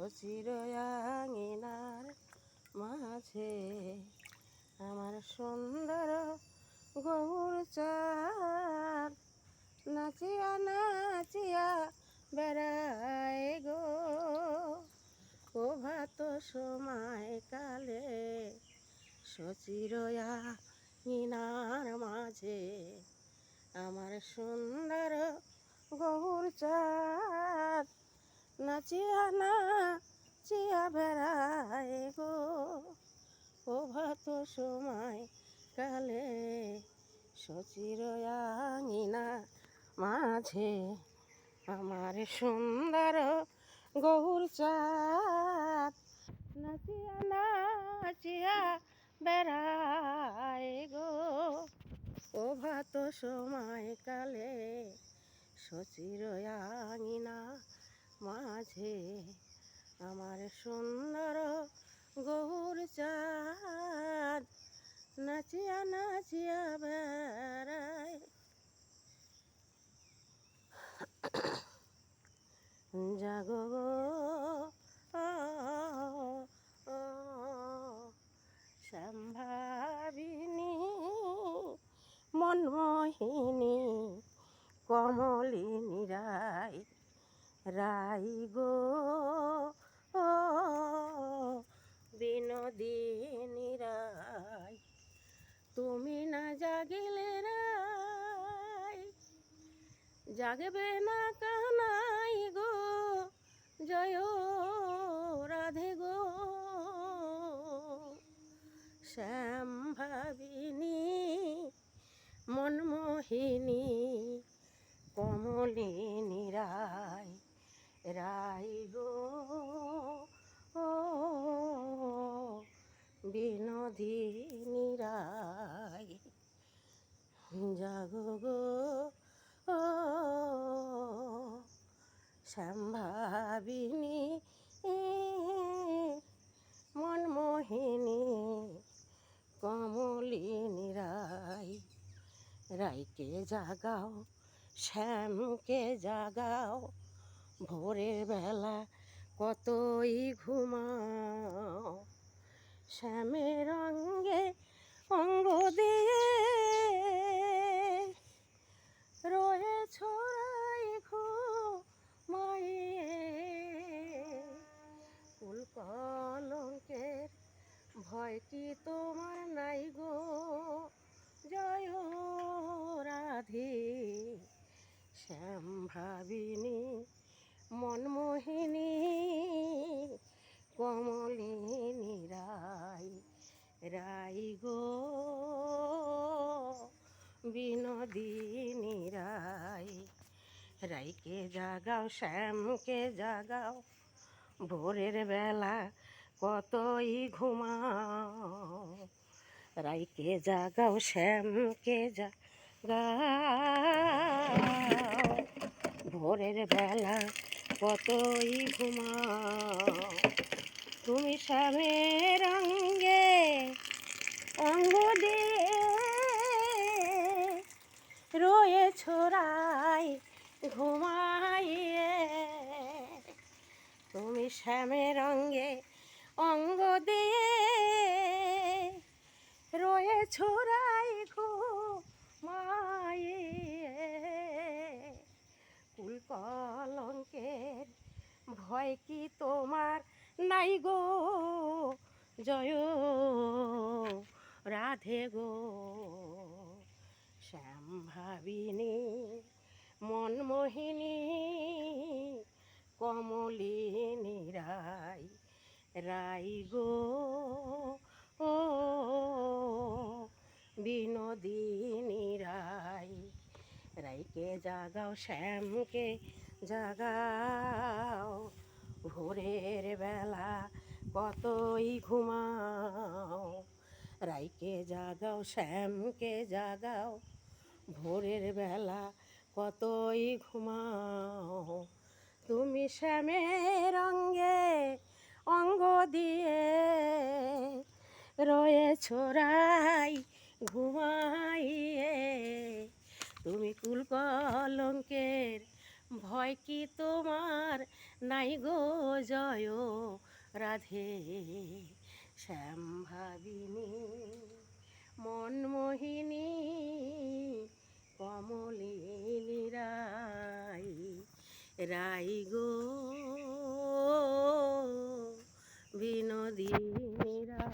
শশীর আঙিনার মাঝে আমার সুন্দর গৌর চাঁদ নাচিয়া নাচিয়া বেড়ায় গো প্রভাত সময় কালে শশীর আঙিনার মাঝে আমার সুন্দর গৌর চাঁদ নাচিয়া নাচিয়া বেড়ায় গো প্রভাত সময় কালে শশীর আঙিনার মাঝে আমার সুন্দর গৌর চাঁদ নাচিয়া নাচিয়া বেড়ায় গো প্রভাত সময় কালে শশীর আঙিনা মাঝে আমার সুন্দর গৌর চাঁদ নাচিয়া নাচিয়া বেড়ায়। জাগো গো সম্ভাবিনী মনমোহিনী কমলিনী রায় রাই গো বিনোদিনী রায় তুমি না জাগিলে রায় জাগবে না কানাই গো জয় রাধে গো শ্যামভাবিনী মনমোহিনী কমলিনী রায় রাই গো বিনোদিনী রায় জাগো গো সম্ভাবিনী মনমোহিনী কমলিনী রায় রায়কে জাগাও শ্যামকে জাগাও ভোরের বেলা কতই ঘুমাও শ্যামের অঙ্গে অঙ্গ দিয়ে রয়েছ রাই ঘুমাইয়ে ফুল কলঙ্কের ভয় কি তোমার নাই গো জয় রাধে শ্যামভাবিনী মনমোহিনী কমলিনী রায় রাই গো বিনোদিনী রায় রাইকে জাগাও শ্যামকে জাগাও ভোরের বেলা কতই ঘুমাও রাইকে জাগাও শ্যামকে জাগাও ভোরের বেলা কতই ঘুমাও তুমি শ্যামের অঙ্গে অঙ্গ দিয়ে রয়েছ রাই ঘুমাইয়ে তুমি শ্যামের অঙ্গে অঙ্গ দিয়ে রয়েছ রাই ঘুমাইয়ে কুল কলঙ্কের ভয় কি তোমার নাই গো জয় রাধে গো শ্যামভাবিনী মনমোহিনী কমলিনী রায় রাই গো বিনোদিনী রায় রাইকে জাগাও শ্যামকে জাগাও ভোরের বেলা কতই ঘুমাও রাইকে জাগাও শ্যামকে জাগাও ভোরের বেলা কতই ঘুমাও তুমি শ্যামের অঙ্গে অঙ্গ দিয়ে রয়েছ রাই ঘুমাইয়ে তুমি কুল কলঙ্কের ভয় কি তোমার নাই গো জয় রাধে শ্যাম ভাবিনী মনমোহিনী কমলিনী রাই রাই গো বিনোদিনী